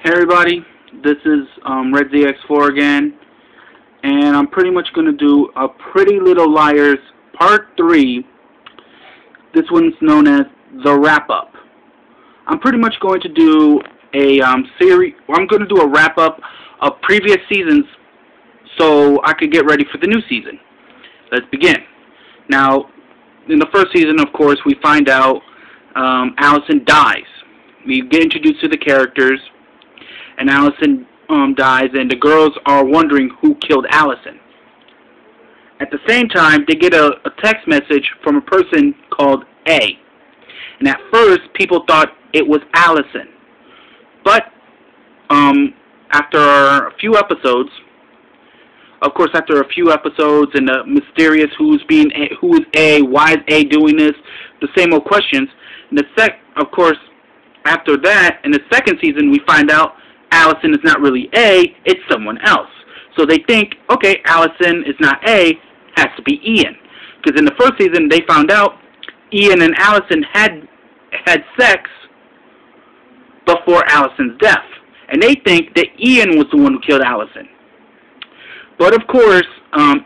Hey everybody, this is RedZX4 again, and I'm pretty much going to do a Pretty Little Liars Part 3. This one's known as The Wrap-Up. I'm pretty much going to do a I'm going to do a wrap-up of previous seasons so I could get ready for the new season. Let's begin. Now, in the first season, of course, we find out Allison dies. We get introduced to the characters, and Allison dies, and the girls are wondering who killed Allison. At the same time, they get a text message from a person called A. And at first, people thought it was Allison. But after a few episodes, and the mysterious who is A, why is A doing this, the same old questions. And of course, after that, in the second season, we find out Allison is not really A, it's someone else. So they think, okay, Allison is not A, has to be Ian. Because in the first season, they found out Ian and Allison had sex before Allison's death. And they think that Ian was the one who killed Allison. But of course,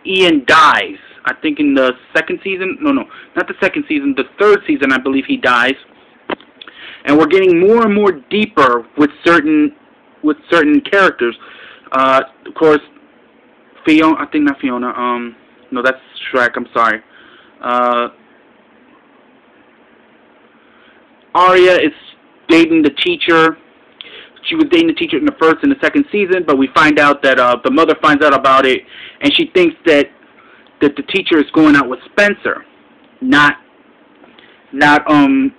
Ian dies. I think in the second season, no, not the second season, the third season, I believe he dies. And we're getting more and more deeper with certain characters. Of course, Fiona, I think not Fiona, no, that's Shrek, I'm sorry. Arya is dating the teacher. She was dating the teacher in the first and the second season, but we find out that the mother finds out about it, and she thinks that the teacher is going out with Spencer, not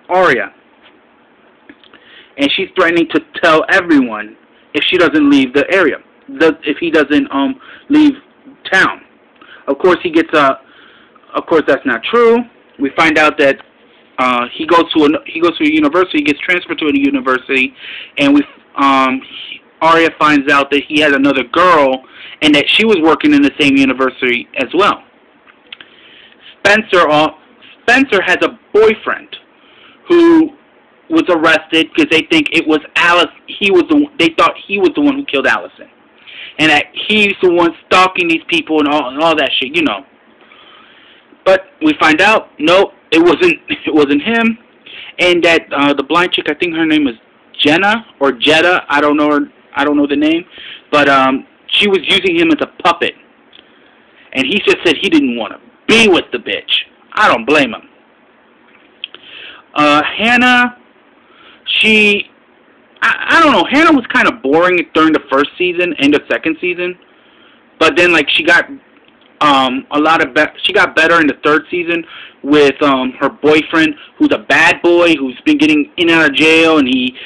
Arya. And she's threatening to tell everyone if she doesn't leave the area, if he doesn't leave town. Of course, of course, that's not true. We find out that he goes to a university, he gets transferred to a university, and Arya finds out that he has another girl, and that she was working in the same university as well. Spencer has a boyfriend who was arrested because they think it was Alice. They thought he was the one who killed Allison, and that he's the one stalking these people and all that shit, you know. But we find out, nope, it wasn't him, and that the blind chick, I think her name is Jenna or Jetta, I don't know the name, but she was using him as a puppet, and he just said he didn't want to be with the bitch. I don't blame him. Hannah. I don't know, Hannah was kind of boring during the first season and the second season, but then like she got she got better in the third season with her boyfriend, who's a bad boy, who's been getting in and out of jail, and she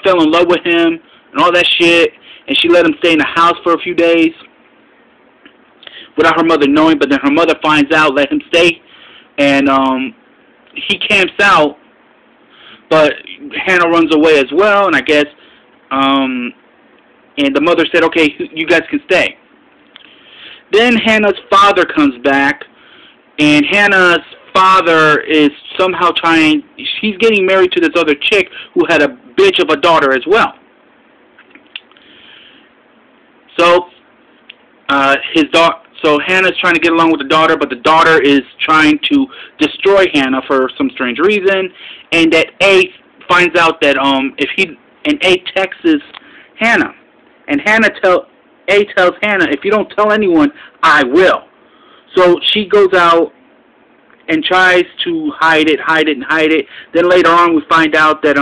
fell in love with him and all that shit, and she let him stay in the house for a few days without her mother knowing, but then her mother finds out, let him stay, and he camps out, but Hannah runs away as well, and I guess, and the mother said, okay, you guys can stay. Then Hannah's father comes back, and Hannah's father is somehow he's getting married to this other chick who had a bitch of a daughter as well. So, So Hannah's trying to get along with the daughter, but the daughter is trying to destroy Hannah for some strange reason, and that A finds out that A texts Hannah, and A tells Hannah, if you don't tell anyone, I will. So she goes out and tries to hide it. Then later on, we find out that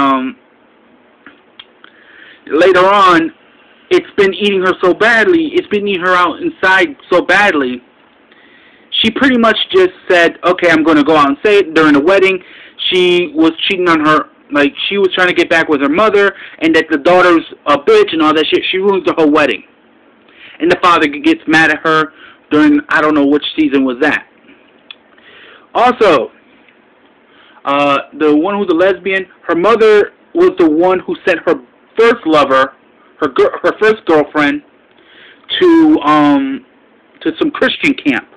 later on, it's been eating her so badly, it's been eating her out inside so badly, she pretty much just said, okay, I'm going to go out and say it. During the wedding, she was cheating on her, like, she was trying to get back with her mother, and that the daughter's a bitch and all that shit. She ruins the whole wedding. And the father gets mad at her during, I don't know which season was that. Also, the one who's a lesbian, her mother was the one who sent her first lover, her first girlfriend, to some Christian camp,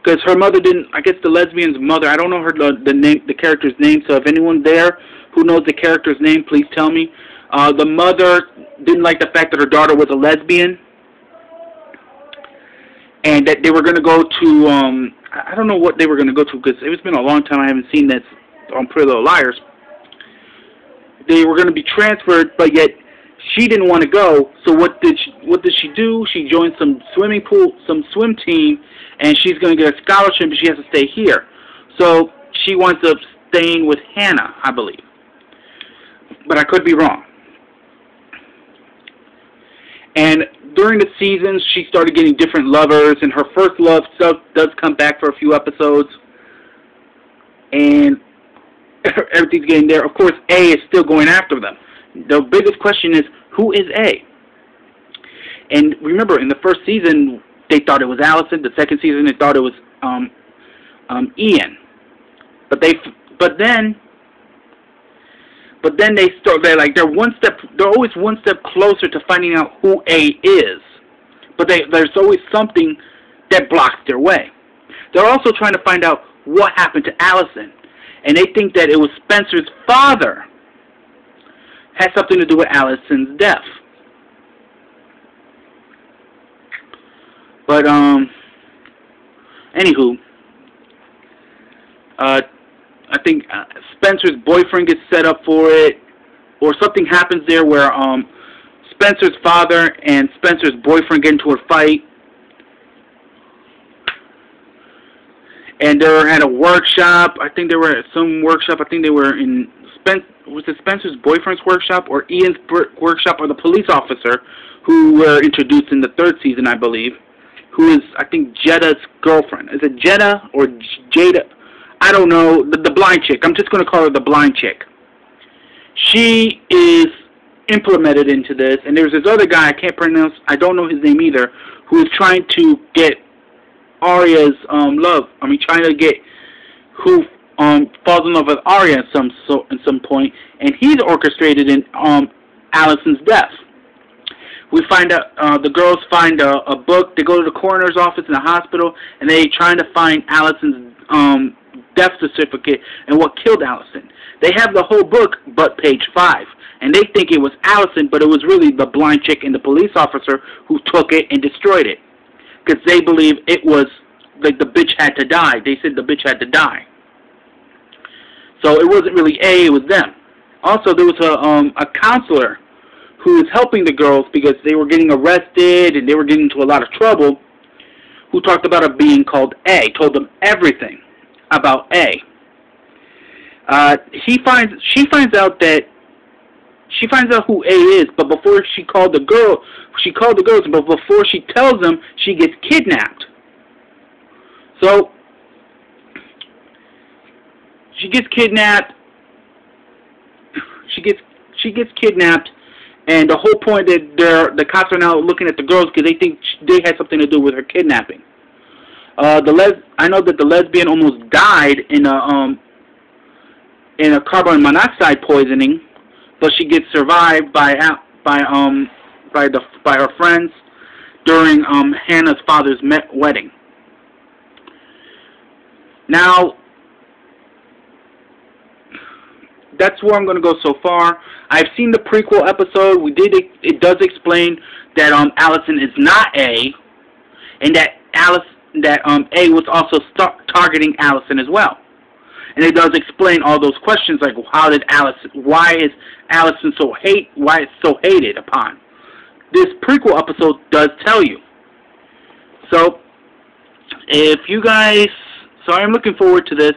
because her mother didn't. I guess the lesbian's mother. I don't know the character's name. So if anyone there who knows the character's name, please tell me. The mother didn't like the fact that her daughter was a lesbian, and that they were going to go to, I don't know what they were going to go to, because it's been a long time I haven't seen this on Pretty Little Liars. They were going to be transferred, but yet she didn't want to go. So what did she do? She joined some swim team, and she's going to get a scholarship, but she has to stay here. So she winds up staying with Hannah, I believe. But I could be wrong. And during the seasons, she started getting different lovers, and her first love does come back for a few episodes. And everything's getting there. Of course, A is still going after them. The biggest question is, who is A? And remember, in the first season, they thought it was Allison. The second season, they thought it was Ian. But then they're always one step closer to finding out who A is. But there's always something that blocks their way. They're also trying to find out what happened to Allison. And they think that it was Spencer's father had something to do with Allison's death. But, anywho, I think Spencer's boyfriend gets set up for it, or something happens there where Spencer's father and Spencer's boyfriend get into a fight, and they're at a workshop. I think they were at some workshop. I think they were in was it Spencer's boyfriend's workshop or Ian's workshop, or the police officer who were introduced in the third season, I believe, who is, I think, Jetta's girlfriend. Is it Jetta or Jada? I don't know. The blind chick. I'm just going to call her the blind chick. She is implemented into this, and there's this other guy I can't pronounce. I don't know his name either, who is trying to get Arya's love. I mean, trying to get who falls in love with Arya at some point, and he's orchestrated in Allison's death. We find out the girls find a book. They go to the coroner's office in the hospital, and they trying to find Allison's death certificate and what killed Allison. They have the whole book but page 5, and they think it was Allison, but it was really the blind chick and the police officer who took it and destroyed it, because they believe it was like the bitch had to die. They said the bitch had to die. So it wasn't really A, it was them. Also, there was a counselor who was helping the girls because they were getting arrested and they were getting into a lot of trouble, who talked about a being called A, told them everything about A. She finds out who A is, but before she called the girls, but before she tells them, she gets kidnapped. So she gets kidnapped. She gets kidnapped, and the whole point that the cops are now looking at the girls because they think they had something to do with her kidnapping. I know that the lesbian almost died in a carbon monoxide poisoning, but she gets survived by her friends during Hannah's father's wedding. Now, that's where I'm going to go so far. I've seen the prequel episode. It does explain that Allison is not A, and that A was also targeting Allison as well. And it does explain all those questions, like why is Allison so hated upon. This prequel episode does tell you. So if you guys, so I'm looking forward to this,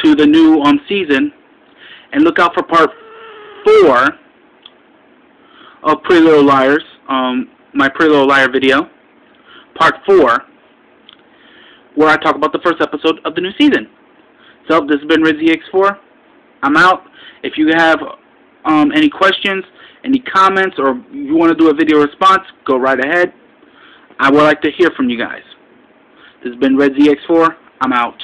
to the new season, and look out for part 4 of Pretty Little Liars, my Pretty Little Liar video, part 4, where I talk about the first episode of the new season. So this has been RizzyX4. I'm out. If you have any questions, any comments, or you want to do a video response, go right ahead. I would like to hear from you guys. This has been RizzyX4. I'm out.